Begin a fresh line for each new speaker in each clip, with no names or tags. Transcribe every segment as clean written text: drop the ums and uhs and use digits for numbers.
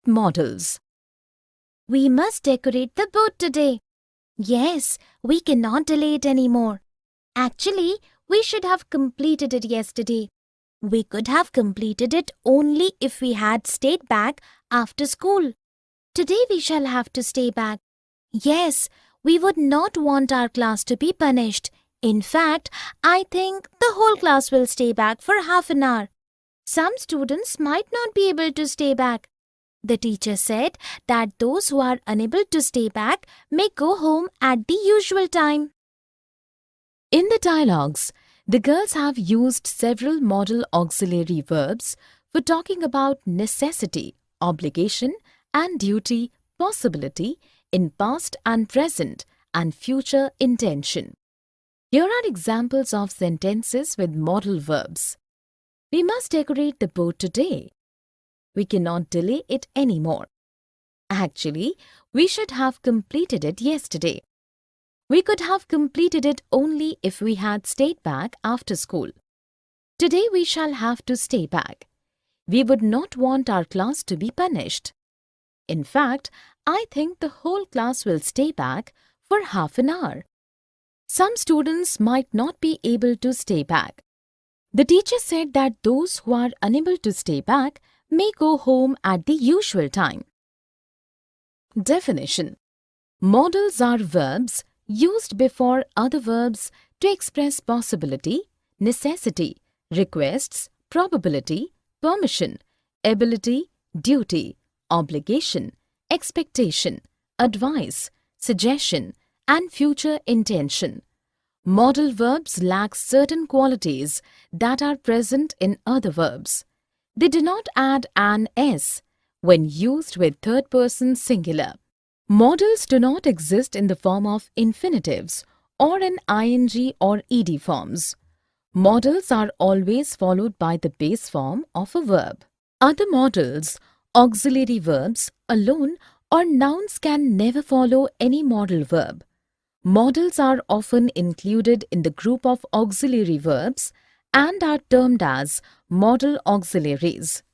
modals.
We must decorate the boat today. Yes, we cannot delay it anymore. Actually, we should have completed it yesterday. We could have completed it only if we had stayed back after school. Today we shall have to stay back. Yes, we would not want our class to be punished. In fact, I think the whole class will stay back for half an hour. Some students might not be able to stay back. The teacher said that those who are unable to stay back may go home at the usual time.
In the dialogues, the girls have used several modal auxiliary verbs for talking about necessity, obligation, and duty, possibility in past and present and future intention. Here are examples of sentences with modal verbs. We must decorate the boat today. We cannot delay it anymore. Actually, we should have completed it yesterday. We could have completed it only if we had stayed back after school. Today we shall have to stay back. We would not want our class to be punished. In fact, I think the whole class will stay back for half an hour. Some students might not be able to stay back. The teacher said that those who are unable to stay back may go home at the usual time. Definition: modals are verbs used before other verbs to express possibility, necessity, requests, probability, permission, ability, duty, obligation, expectation, advice, suggestion, and future intention. Modal verbs lack certain qualities that are present in other verbs. They do not add an s when used with third-person singular. Modals do not exist in the form of infinitives or in ing or ed forms. Modals are always followed by the base form of a verb. Other modals, auxiliary verbs, alone or nouns can never follow any modal verb. Modals are often included in the group of auxiliary verbs and are termed as modal auxiliaries.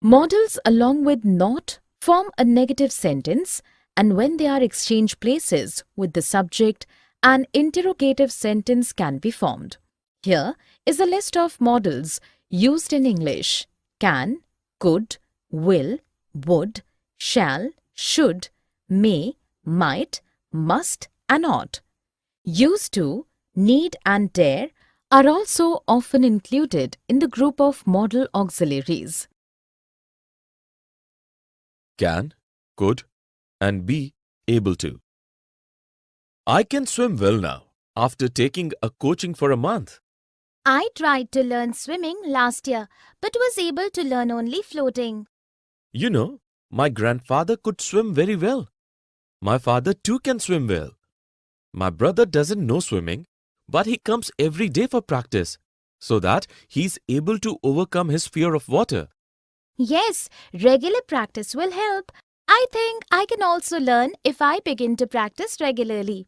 Modals along with not form a negative sentence, and when they are exchanged places with the subject, an interrogative sentence can be formed. Here is a list of modals used in English: can, could, will, would, shall, should, may, might, must, and ought. Used to, need, and dare are also often included in the group of modal auxiliaries.
Can, could, and be able to. I can swim well now after taking a coaching for a month.
I tried to learn swimming last year but was able to learn only floating.
You know, my grandfather could swim very well. My father too can swim well. My brother doesn't know swimming, but he comes every day for practice so that he's able to overcome his fear of water.
Yes, regular practice will help. I think I can also learn if I begin to practice regularly.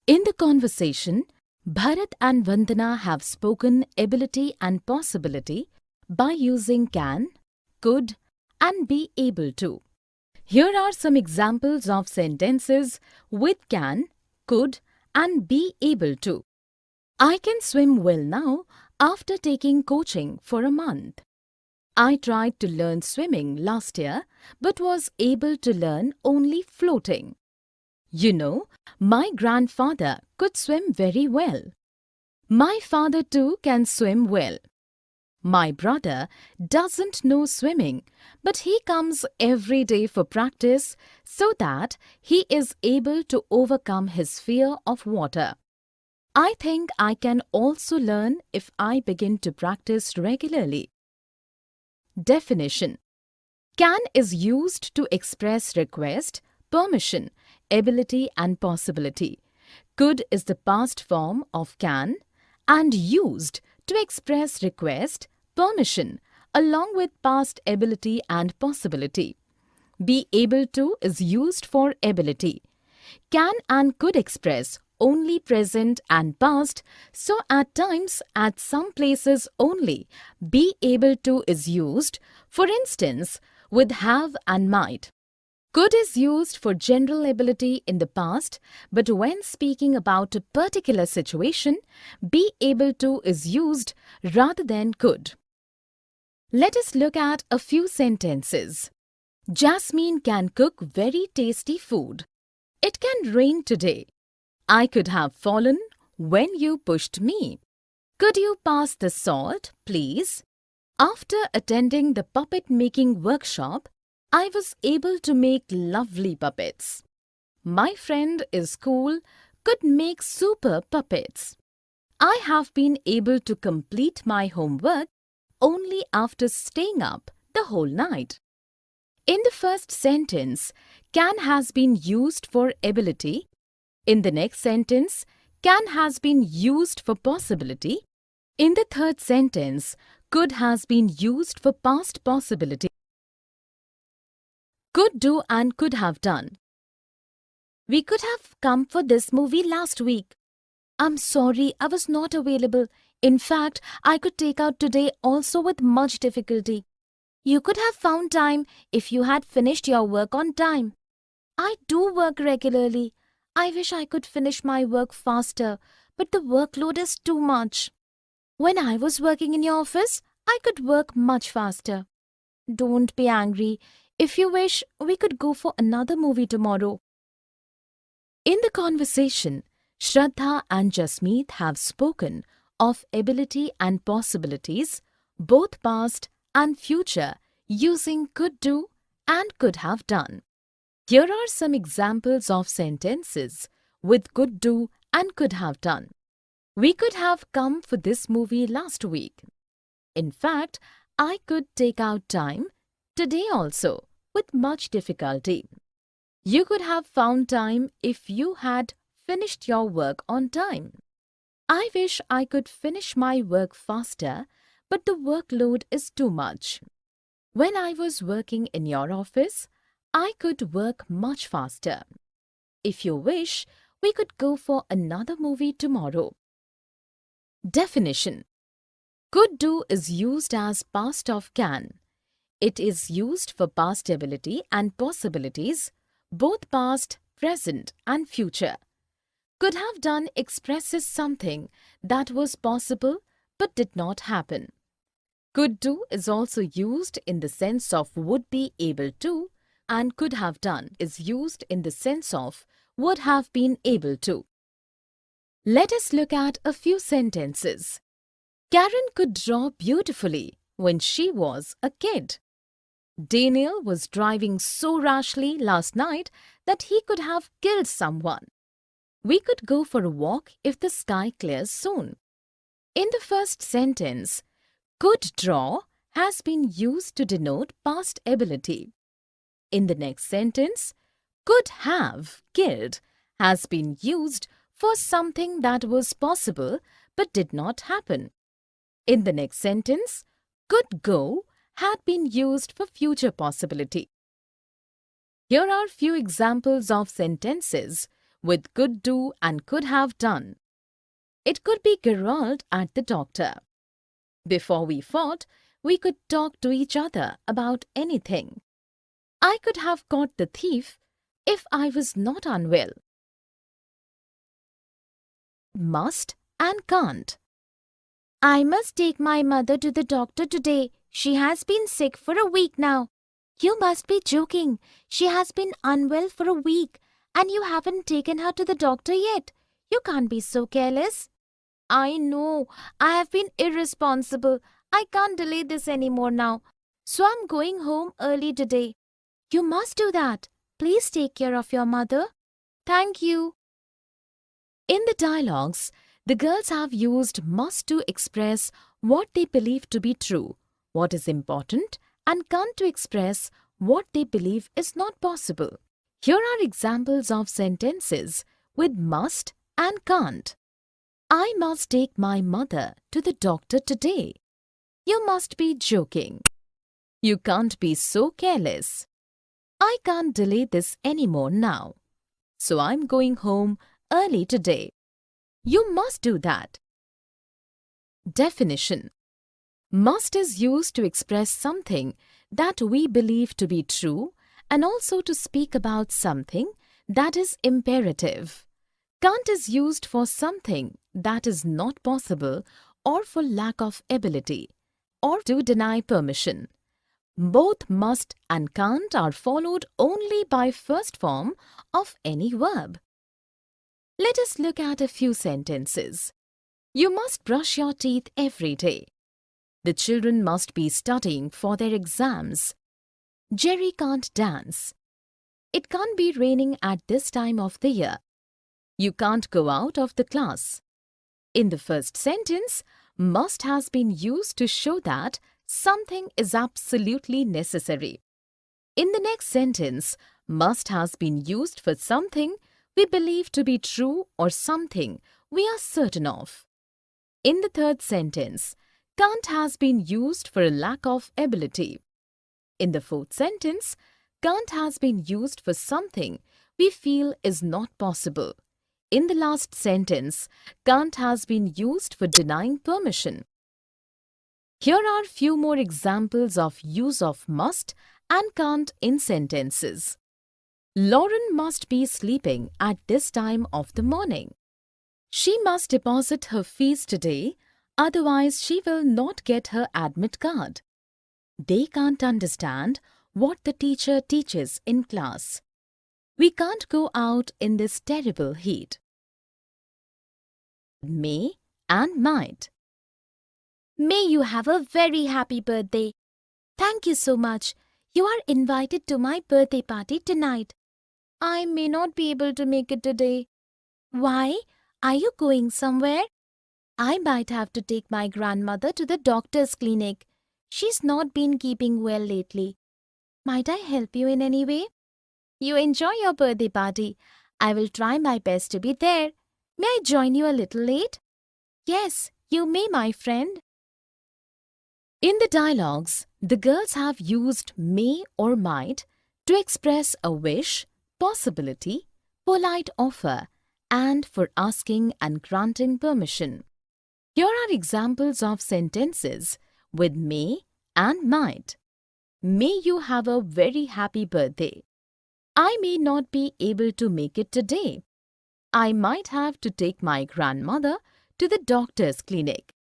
In the conversation, Bharat and Vandana have spoken ability and possibility by using can, could, and be able to. Here are some examples of sentences with can, could, and be able to. I can swim well now after taking coaching for a month. I tried to learn swimming last year but was able to learn only floating. You know, my grandfather could swim very well. My father too can swim well. My brother doesn't know swimming, but he comes every day for practice so that he is able to overcome his fear of water. I think I can also learn if I begin to practice regularly. Definition: can is used to express request, permission, ability, and possibility. Could is the past form of can and used to express request, permission, along with past ability and possibility. Be able to is used for ability. Can and could express only present and past, so at times, at some places only, be able to is used. For instance, with have and might. Could is used for general ability in the past, but when speaking about a particular situation, be able to is used rather than could. Let us look at a few sentences. Jasmine can cook very tasty food. It can rain today. I could have fallen when you pushed me. Could you pass the salt, please? After attending the puppet making workshop, I was able to make lovely puppets. My friend is cool, could make super puppets. I have been able to complete my homework only after staying up the whole night. In the first sentence, can has been used for ability. In the next sentence, can has been used for possibility. In the third sentence, could has been used for past possibility. Could do and could have done.
We could have come for this movie last week. I'm sorry, I was not available. In fact, I could take out today also with much difficulty. You could have found time if you had finished your work on time. I do work regularly. I wish I could finish my work faster, but the workload is too much. When I was working in your office, I could work much faster. Don't be angry. If you wish, we could go for another movie tomorrow.
In the conversation, Shraddha and Jasmeet have spoken of ability and possibilities, both past and future, using could do and could have done. Here are some examples of sentences with could do and could have done. We could have come for this movie last week. In fact, I could take out time today also with much difficulty. You could have found time if you had finished your work on time. I wish I could finish my work faster, but the workload is too much. When I was working in your office, I could work much faster. If you wish, we could go for another movie tomorrow. Definition. Could do is used as past of can. It is used for past ability and possibilities, both past, present and future. Could have done expresses something that was possible but did not happen. Could do is also used in the sense of would be able to, and could have done is used in the sense of would have been able to. Let us look at a few sentences. Karen could draw beautifully when she was a kid. Daniel was driving so rashly last night that he could have killed someone. We could go for a walk if the sky clears soon. In the first sentence, could draw has been used to denote past ability. In the next sentence, could have killed has been used for something that was possible but did not happen. In the next sentence, could go had been used for future possibility. Here are few examples of sentences with could do and could have done. It could be quarreled at the doctor. Before we fought, we could talk to each other about anything. I could have caught the thief if I was not unwell. Must and can't.
I must take my mother to the doctor today. She has been sick for a week now. You must be joking. She has been unwell for a week and you haven't taken her to the doctor yet. You can't be so careless. I know. I have been irresponsible. I can't delay this anymore now. So I'm going home early today. You must do that. Please take care of your mother. Thank you.
In the dialogues, the girls have used must to express what they believe to be true, what is important, and can't to express what they believe is not possible. Here are examples of sentences with must and can't. I must take my mother to the doctor today. You must be joking. You can't be so careless. I can't delay this anymore now. So I'm going home early today. You must do that. Definition. Must is used to express something that we believe to be true and also to speak about something that is imperative. Can't is used for something that is not possible or for lack of ability or to deny permission. Both must and can't are followed only by first form of any verb. Let us look at a few sentences. You must brush your teeth every day. The children must be studying for their exams. Jerry can't dance. It can't be raining at this time of the year. You can't go out of the class. In the first sentence, must has been used to show that something is absolutely necessary. In the next sentence, must has been used for something we believe to be true or something we are certain of. In the third sentence, can't has been used for a lack of ability. In the fourth sentence, can't has been used for something we feel is not possible. In the last sentence, can't has been used for denying permission. Here are few more examples of use of must and can't in sentences. Lauren must be sleeping at this time of the morning. She must deposit her fees today, otherwise she will not get her admit card. They can't understand what the teacher teaches in class. We can't go out in this terrible heat. May and might.
May you have a very happy birthday. Thank you so much. You are invited to my birthday party tonight. I may not be able to make it today. Why? Are you going somewhere? I might have to take my grandmother to the doctor's clinic. She's not been keeping well lately. Might I help you in any way? You enjoy your birthday party. I will try my best to be there. May I join you a little late? Yes, you may, my friend.
In the dialogues, the girls have used may or might to express a wish, possibility, polite offer, and for asking and granting permission. Here are examples of sentences with may and might. May you have a very happy birthday. I may not be able to make it today. I might have to take my grandmother to the doctor's clinic.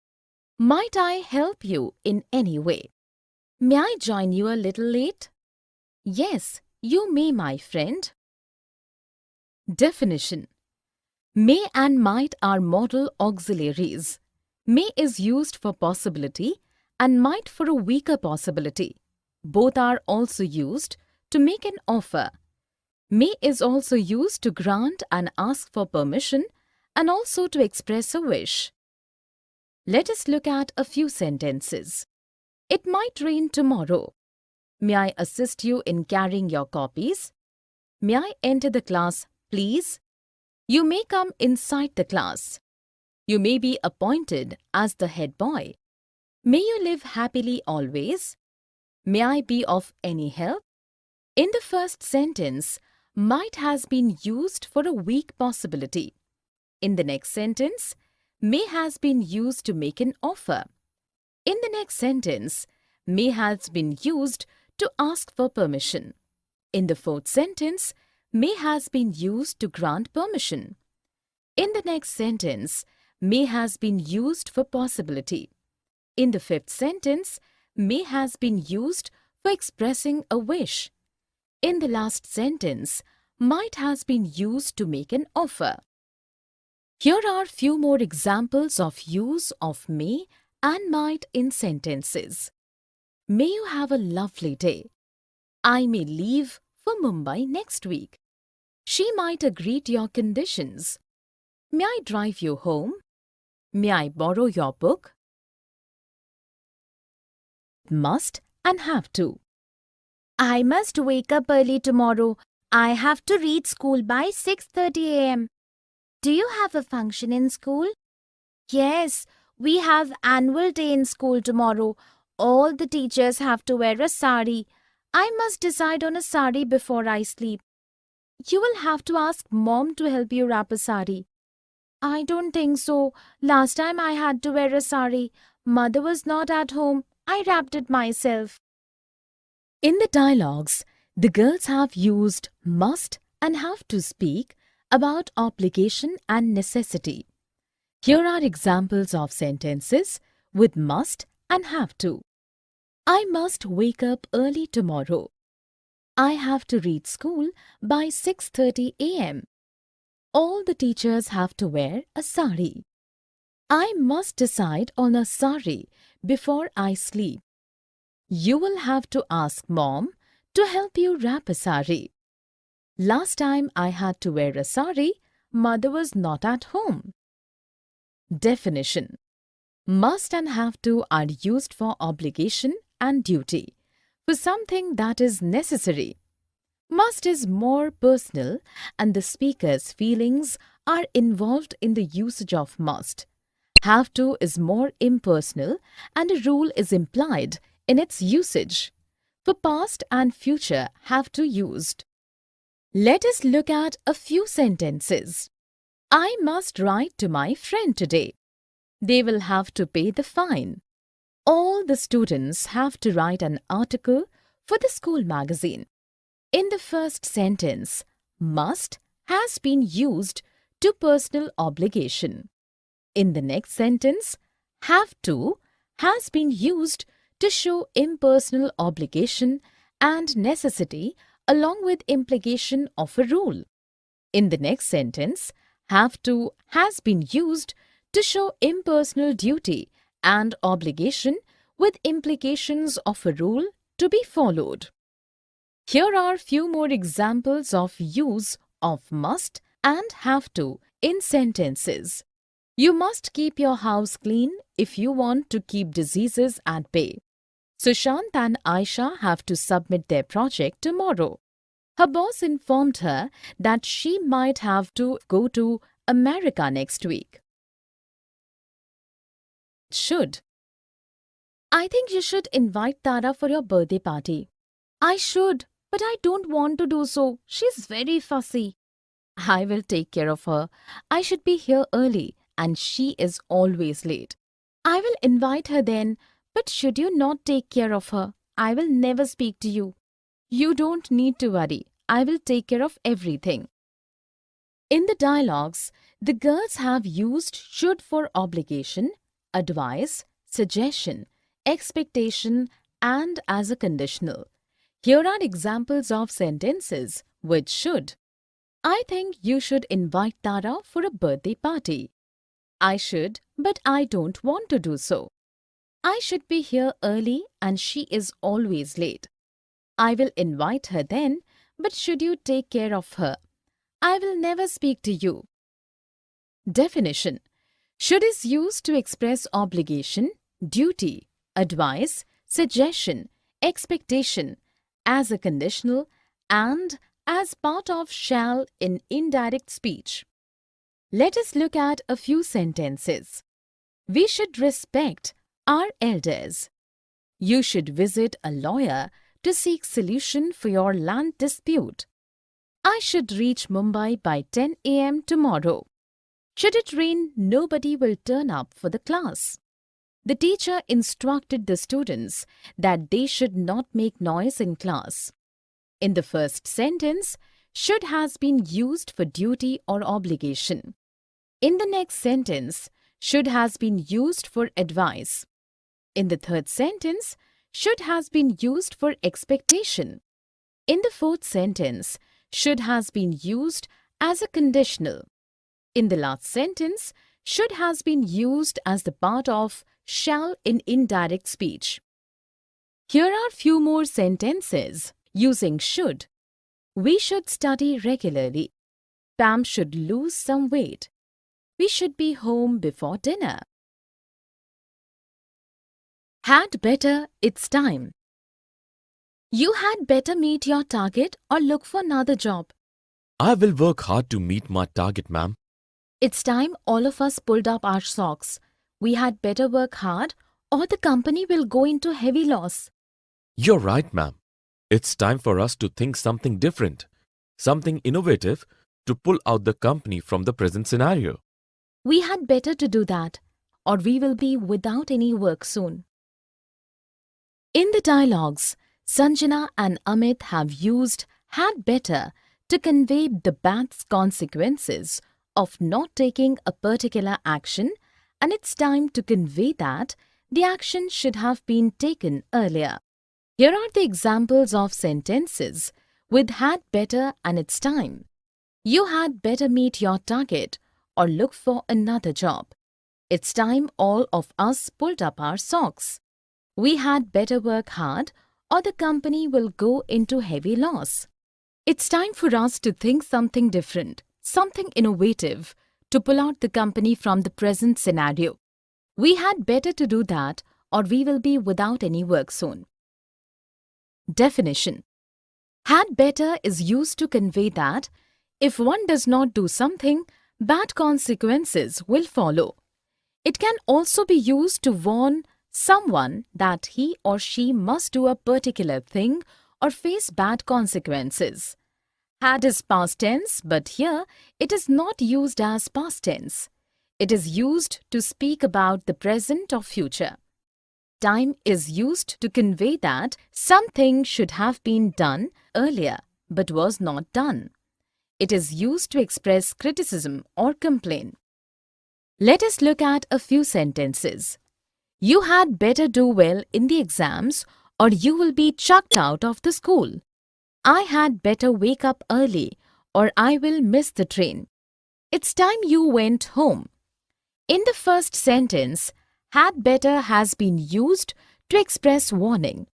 Might I help you in any way? May I join you a little late? Yes, you may, my friend. Definition. May and might are modal auxiliaries. May is used for possibility and might for a weaker possibility. Both are also used to make an offer. May is also used to grant and ask for permission and also to express a wish. Let us look at a few sentences. It might rain tomorrow. May I assist you in carrying your copies? May I enter the class, please? You may come inside the class. You may be appointed as the head boy. May you live happily always. May I be of any help? In the first sentence, might has been used for a weak possibility. In the next sentence, may has been used to make an offer. In the next sentence, may has been used to ask for permission. In the fourth sentence, may has been used to grant permission. In the next sentence, may has been used for possibility. In the fifth sentence, may has been used for expressing a wish. In the last sentence, might has been used to make an offer. Here are few more examples of use of may and might in sentences. May you have a lovely day. I may leave for Mumbai next week. She might agree to your conditions. May I drive you home? May I borrow your book? Must and have to.
I must wake up early tomorrow. I have to reach school by 6:30 a.m. Do you have a function in school? Yes, we have annual day in school tomorrow. All the teachers have to wear a sari. I must decide on a sari before I sleep. You will have to ask Mom to help you wrap a sari. I don't think so. Last time I had to wear a sari. Mother was not at home. I wrapped it myself.
In the dialogues, the girls have used must and have to speak about obligation and necessity. Here are examples of sentences with must and have to. I must wake up early tomorrow. I have to reach school by 6:30 a.m. All the teachers have to wear a sari. I must decide on a sari before I sleep. You will have to ask Mom to help you wrap a sari. Last time I had to wear a sari, Mother was not at home. Definition: must and have to are used for obligation and duty, for something that is necessary. Must is more personal and the speaker's feelings are involved in the usage of must. Have to is more impersonal and a rule is implied in its usage. For past and future have to used. Let us look at a few sentences. I must write to my friend today. They will have to pay the fine. All the students have to write an article for the school magazine. In the first sentence, must has been used to personal obligation. In the next sentence, have to has been used to show impersonal obligation and necessity along with implication of a rule. In the next sentence, have to has been used to show impersonal duty and obligation with implications of a rule to be followed. Here are few more examples of use of must and have to in sentences. You must keep your house clean if you want to keep diseases at bay. Sushant and Aisha have to submit their project tomorrow. Her boss informed her that she might have to go to America next week. Should. I think you should invite Tara for your birthday party. I should, but I don't want to do so. She's very fussy. I will take care of her. I should be here early and she is always late. I will invite her then, but should you not take care of her, I will never speak to you. You don't need to worry. I will take care of everything. In the dialogues, the girls have used should for obligation, advice, suggestion, expectation, and as a conditional. Here are examples of sentences with should. I think you should invite Tara for a birthday party. I should, but I don't want to do so. I should be here early and she is always late. I will invite her then, but should you take care of her? I will never speak to you. Definition: should is used to express obligation, duty, advice, suggestion, expectation, as a conditional and as part of shall in indirect speech. Let us look at a few sentences. We should respect our elders. You should visit a lawyer to seek solution for your land dispute. I should reach Mumbai by 10 a.m. tomorrow. Should it rain, nobody will turn up for the class. The teacher instructed the students that they should not make noise in class. In the first sentence, should has been used for duty or obligation. In the next sentence, should has been used for advice. In the third sentence, should has been used for expectation. In the fourth sentence, should has been used as a conditional. In the last sentence, should has been used as the part of shall in indirect speech. Here are few more sentences using should. We should study regularly. Pam should lose some weight. We should be home before dinner. Had better, it's time. You had better meet your target or look for another job.
I will work hard to meet my target, ma'am.
It's time all of us pulled up our socks. We had better work hard or the company will go into heavy loss.
You're right, ma'am. It's time for us to think something different, something innovative to pull out the company from the present scenario.
We had better to do that, or we will be without any work soon. In the dialogues, Sanjana and Amit have used had better to convey the bad consequences of not taking a particular action, and it's time to convey that the action should have been taken earlier. Here are the examples of sentences with had better and it's time. You had better meet your target or look for another job. It's time all of us pulled up our socks. We had better work hard or the company will go into heavy loss. It's time for us to think something different, something innovative, to pull out the company from the present scenario. We had better to do that or we will be without any work soon. Definition. Had better is used to convey that if one does not do something, bad consequences will follow. It can also be used to warn someone that he or she must do a particular thing or face bad consequences. Had is past tense, but here it is not used as past tense. It is used to speak about the present or future. Time is used to convey that something should have been done earlier but was not done. It is used to express criticism or complaint. Let us look at a few sentences. You had better do well in the exams or you will be chucked out of the school. I had better wake up early or I will miss the train. It's time you went home. In the first sentence, had better has been used to express warning.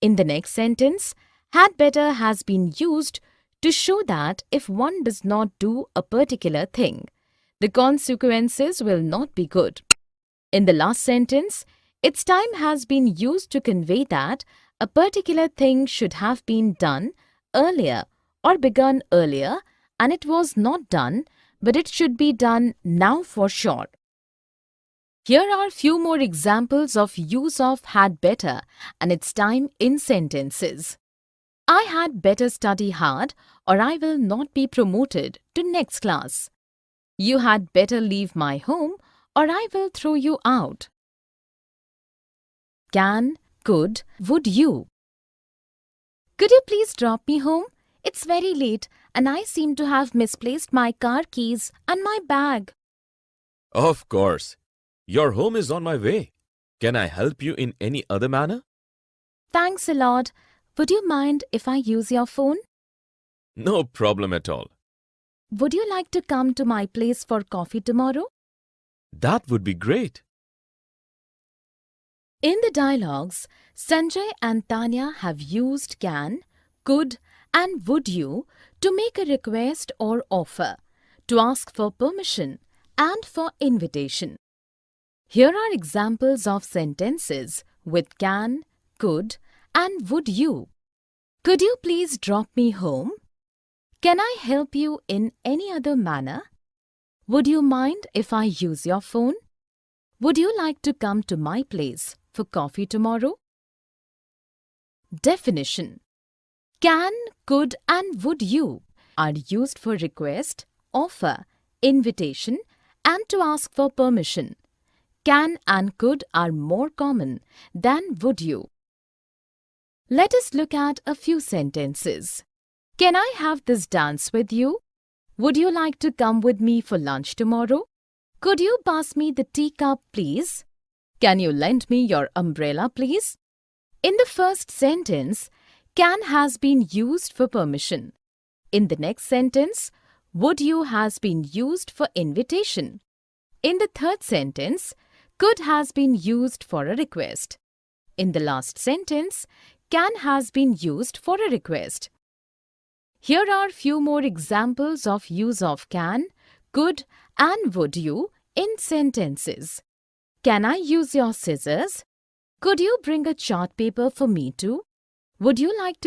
In the next sentence, had better has been used to show that if one does not do a particular thing, the consequences will not be good. In the last sentence, its time has been used to convey that a particular thing should have been done earlier or begun earlier and it was not done, but it should be done now for sure. Here are few more examples of use of had better and its time in sentences. I had better study hard or I will not be promoted to next class. You had better leave my home or I will throw you out. Can, could, would you? Could you please drop me home? It's very late and I seem to have misplaced my car keys and my bag.
Of course. Your home is on my way. Can I help you in any other manner?
Thanks a lot. Would you mind if I use your phone?
No problem at all.
Would you like to come to my place for coffee tomorrow?
That would be great.
In the dialogues, Sanjay and Tanya have used can, could and would you to make a request or offer, to ask for permission and for invitation. Here are examples of sentences with can, could and would you. Could you please drop me home? Can I help you in any other manner? Would you mind if I use your phone? Would you like to come to my place for coffee tomorrow? Definition. Can, could and would you are used for request, offer, invitation and to ask for permission. Can and could are more common than would you. Let us look at a few sentences. Can I have this dance with you? Would you like to come with me for lunch tomorrow? Could you pass me the teacup, please? Can you lend me your umbrella, please? In the first sentence, can has been used for permission. In the next sentence, would you has been used for invitation. In the third sentence, could has been used for a request. In the last sentence, can has been used for a request. Here are few more examples of use of can, could and would you in sentences. Can I use your scissors? Could you bring a chart paper for me too? Would you like to